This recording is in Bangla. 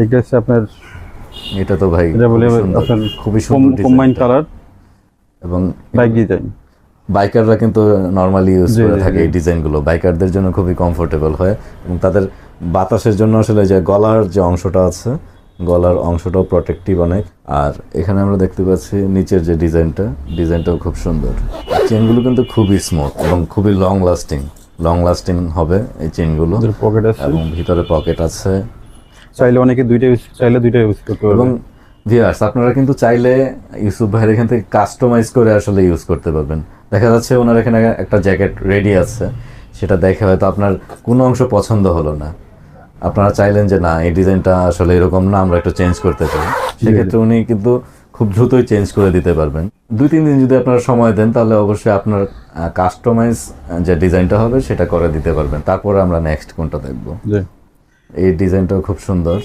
এইটা হচ্ছে আপনার, এটা তো ভাই এটা বলে আপনার খুবই সুন্দর কম্বাইন কালার এবং বাইক ডিজাইন। বাইকাররা কিন্তু নর্মালি ইউজ জি, করে জি, থাকে জি। এই ডিজাইনগুলো, বাইকারদের জন্য খুবই কমফোর্টেবল হয় এবং তাদের বাতাসের জন্য আসলে যে গলার যে অংশটা আছে, গলার অংশটাও প্রোটেক্টিভ অনেক। আর এখানে আমরা দেখতে পাচ্ছি নিচের যে ডিজাইনটাও খুব সুন্দর। চেনগুলো কিন্তু খুবই স্মুথ এবং খুবই লং লাস্টিং হবে এই চেনগুলো। পকেট আছে এবং ভিতরে পকেট আছে চাইলে অনেকে দুইটা ইউজ করতে এবং পারবে। ভিউয়ার্স আপনারা কিন্তু চাইলে ইউসুফ ভাইয়ের এখান থেকে কাস্টমাইজ করে আসলে ইউজ করতে পারবেন। দেখা যাচ্ছে ওনার এখানে একটা জ্যাকেট রেডি আছে, সেটা দেখে হয়তো আপনার কোনো অংশ পছন্দ হলো না, আপনারা চাইলেন যে না এই ডিজাইনটা আসলে এরকম না, আমরা একটু চেঞ্জ করতে চাই, সেক্ষেত্রে উনি কিন্তু খুব দ্রুতই চেঞ্জ করে দিতে পারবেন। 2-3 দিন যদি আপনারা সময় দেন তাহলে অবশ্যই আপনার কাস্টমাইজ যে ডিজাইনটা হবে সেটা করে দিতে পারবেন। তারপরে আমরা নেক্সট কোনটা দেখবো। জি। এই ডিজাইনটাও খুব সুন্দর।